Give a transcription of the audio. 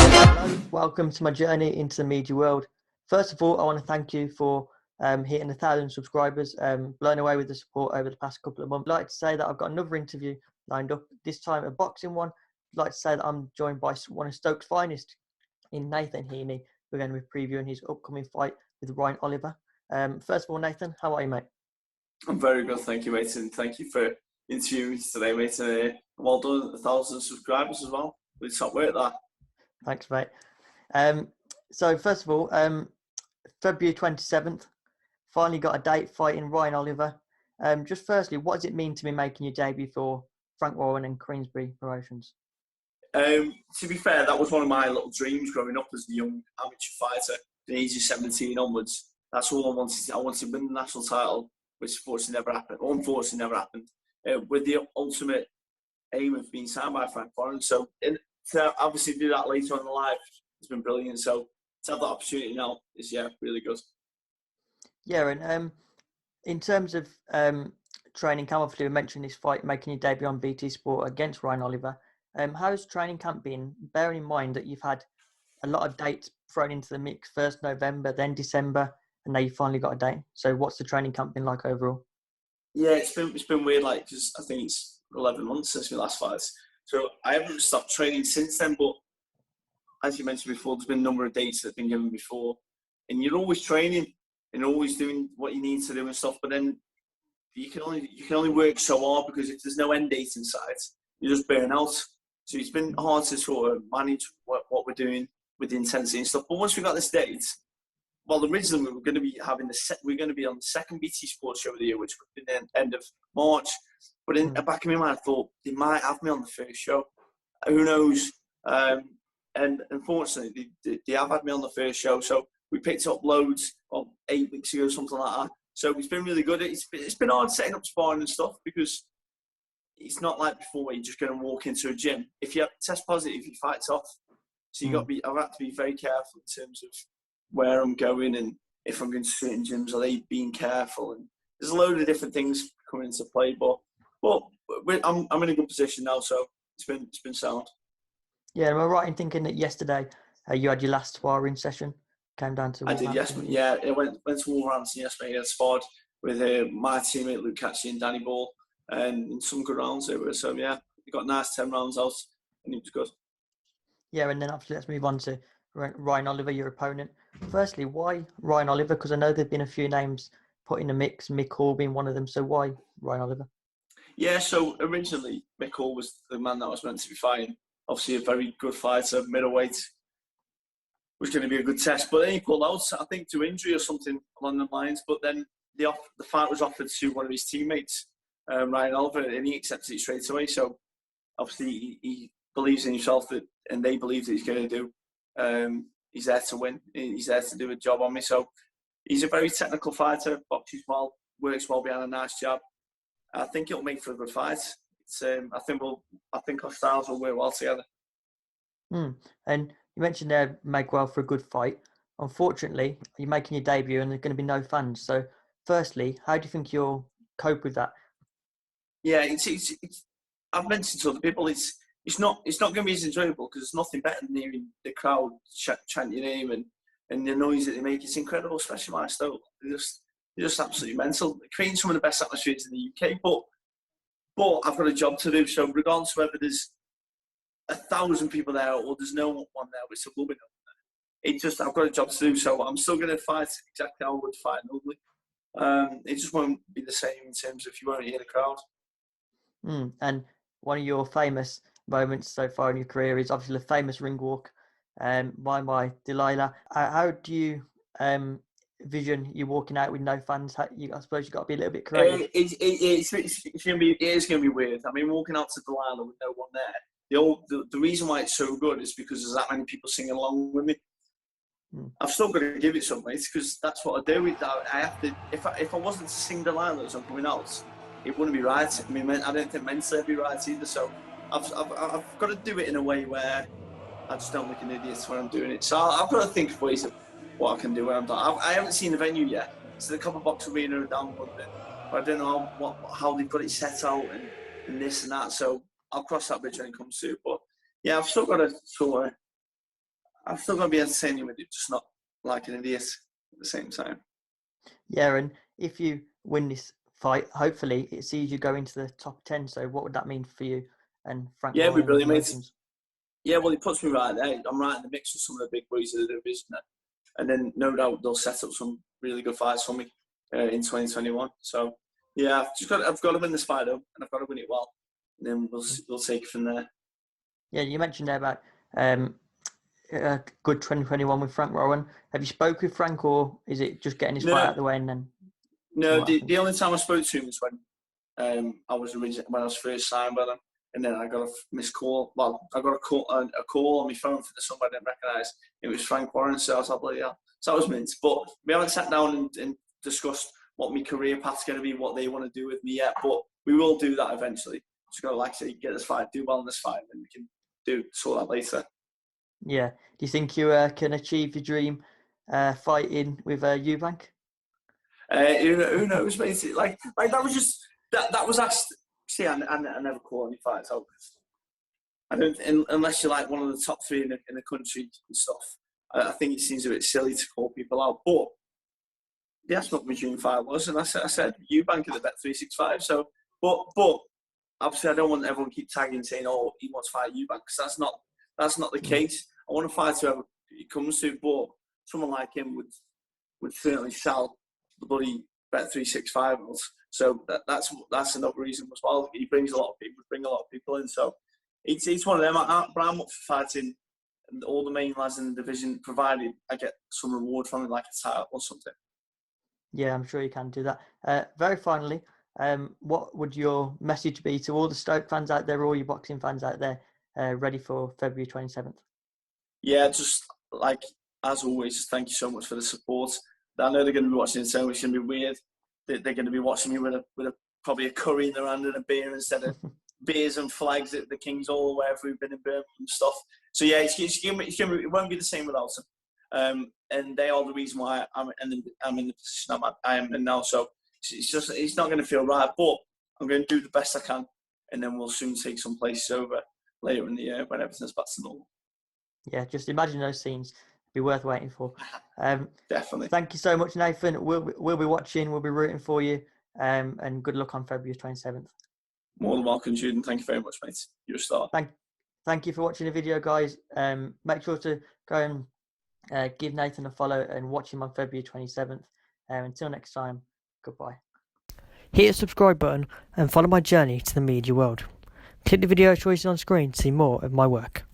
Hello, welcome to my journey into the media world. First of all, I want to thank you for hitting 1,000 subscribers. Blown away with the support over the past couple of months. I'd like to say that I've got another interview lined up, this time a boxing one. I'd like to say that I'm joined by one of Stoke's finest in Nathan Heaney. We're going to be previewing his upcoming fight with Ryan Oliver. First of all, Nathan, how are you, mate? I'm very good, thank you, mate, and thank you for interviewing me today, mate. And well done, 1,000 subscribers as well. It's top work, that. Thanks, mate. So first of all, February 27th, finally got a date fighting Ryan Oliver. Just firstly, what does it mean to be making your debut for Frank Warren and Queensbury Promotions? To be fair, that was one of my little dreams growing up as a young amateur fighter, the age of 17 onwards. That's all I wanted. I wanted to win the national title, which unfortunately never happened. With the ultimate aim of being signed by Frank Warren. So to obviously do that later on in life has been brilliant. So to have that opportunity now is, really good. Yeah, and in terms of training camp, obviously we mentioned this fight, making your debut on BT Sport against Ryan Oliver. How's training camp been, bearing in mind that you've had a lot of dates thrown into the mix, first November, then December, and now you finally got a date. So what's the training camp been like overall? Yeah, it's been weird, like, because I think it's 11 months since my last fight. So I haven't stopped training since then, but as you mentioned before, there's been a number of dates that have been given before, and you're always training and always doing what you need to do and stuff, but then you can only work so hard, because if there's no end date in sight, you just burn out. So it's been hard to sort of manage what we're doing with the intensity and stuff. But once we got this date, well, originally we were going to be on the second BT Sports show of the year, which would be the end of March. But in the back of my mind, I thought they might have me on the first show. Who knows? And unfortunately, they have had me on the first show. So we picked up loads 8 weeks ago, something like that. So it's been really good. It's been hard setting up sparring and stuff, because it's not like before where you're just going to walk into a gym. If you test positive, you fight off. So I've had to be very careful in terms of where I'm going, and if I'm going to certain gyms, are they being careful? And there's a load of different things coming into play. But I'm in a good position now, so it's been sound. Yeah, am I right in thinking that yesterday you had your last sparring session? Came down to I did, yes. Yeah, I went to Wolverhampton yesterday. I sparred with my teammate Luke Catchy and Danny Ball, and some good rounds over. So yeah, we got nice 10 rounds out, and it was good. Yeah, and then obviously let's move on to Ryan Oliver, your opponent. Firstly, why Ryan Oliver? Because I know there've been a few names put in the mix, Mick Hall being one of them. So why Ryan Oliver? Yeah, so originally Mick Hall was the man that was meant to be fighting. Obviously a very good fighter, middleweight. Was going to be a good test, but then he pulled out, I think, to injury or something along the lines. But then the fight was offered to one of his teammates, Ryan Oliver, and he accepted it straight away. So obviously he believes in himself, and they believe that he's going to do. He's there to win. He's there to do a job on me. So he's a very technical fighter, boxes well, works well behind a nice jab. I think it'll make for a good fight. I think our styles will work well together. And you mentioned there make well for a good fight. Unfortunately, you're making your debut and there's going to be no fans. So, firstly, how do you think you'll cope with that? Yeah, it's I've mentioned to other people, it's not going to be as enjoyable, because there's nothing better than hearing the crowd chant your name and the noise that they make. It's incredible, especially my Stoke. They're just absolutely mental. They're creating some of the best atmospheres in the UK, but I've got a job to do. So regardless of whether there's 1,000 people there or there's no one there, it's a loving up. I've got a job to do, so I'm still going to fight exactly how I would fight normally. It just won't be the same in terms of you won't hear the crowd. And one of your famous moments so far in your career is obviously the famous ring walk by Delilah. How do you vision you walking out with no fans? I suppose you've got to be a little bit creative. It's going to be weird. I mean, walking out to Delilah with no one there. The reason why it's so good is because there's that many people singing along with me. I've still got to give it some, mate, because that's what I do. I have to. If I wasn't to sing Delilah as I'm coming out, it wouldn't be right. I mean, I don't think mentally it'd be right either. So I've got to do it in a way where I just don't look an idiot when I'm doing it. So I've got to think of ways of what I can do when I'm done. I haven't seen the venue yet. It's the Copper Box Arena down in London. But I don't know how they've got it set out and this and that. So I'll cross that bridge when it comes to it. But yeah, I've still got to be entertaining with it, just not like an idiot at the same time. Yeah, and if you win this fight, hopefully it sees you go into the top 10. So what would that mean for you and Frank? Yeah, it'd be brilliant, mate. Emotions? Yeah, well, it puts me right there. I'm right in the mix with some of the big boys of the division, and then no doubt they'll set up some really good fights for me in 2021. So yeah, I've got to win this fight though, and I've got to win it well, and then we'll take it from there. Yeah, you mentioned there about a good 2021 with Frank Rowan. Have you spoke with Frank, or is it just getting his fight out of the way and then? No, the only time I spoke to him was when I was first signed by them, and then I got a missed call. Well, I got a call on my phone from somebody I didn't recognise. It was Frank Warren, so I was like, well, yeah. So that was mint. But we haven't sat down and discussed what my career path's going to be, what they want to do with me yet. But we will do that eventually. Just got to, like I say, get this fight, do well in this fight, and we can sort that later. Yeah. Do you think you can achieve your dream fighting with Eubank? Who knows, mate? Like that was just that was asked. See, I never call any fights out. I don't, unless you're like one of the top 3 in the country and stuff. I think it seems a bit silly to call people out, but that's what my dream fight was, and I said Eubank at the Bet365. So, but obviously, I don't want everyone to keep tagging saying, "Oh, he wants to fight Eubank," because that's not the case. I want to fight whoever he comes to, but someone like him would certainly sell the bloody Bet365. So that's another reason as well. He brings a lot of people in. So it's one of them. I'm up for fighting all the main lads in the division, provided I get some reward from it, like a title or something. Yeah, I'm sure you can do that. Very finally, what would your message be to all the Stoke fans out there, all your boxing fans out there, ready for February 27th? Yeah, just like as always, thank you so much for the support. I know they're going to be watching it, so it's going to be weird. They're going to be watching me with probably a curry in their hand and a beer instead of beers and flags at the King's Hall or wherever we've been in Birmingham and stuff. So yeah, it won't be the same without them. And they are the reason why I'm in the position I am in now. So it's not going to feel right, but I'm going to do the best I can, and then we'll soon take some places over later in the year when everything's back to normal. Yeah, just imagine those scenes. Be worth waiting for. Definitely. Thank you so much, Nathan. We'll be watching. We'll be rooting for you. And good luck on February 27th. More than welcome, Jude. Thank you very much, mate. You're a star. Thank you for watching the video, guys. Make sure to go and give Nathan a follow and watch him on February 27th. Until next time, goodbye. Hit the subscribe button and follow my journey to the media world. Click the video choices on screen to see more of my work.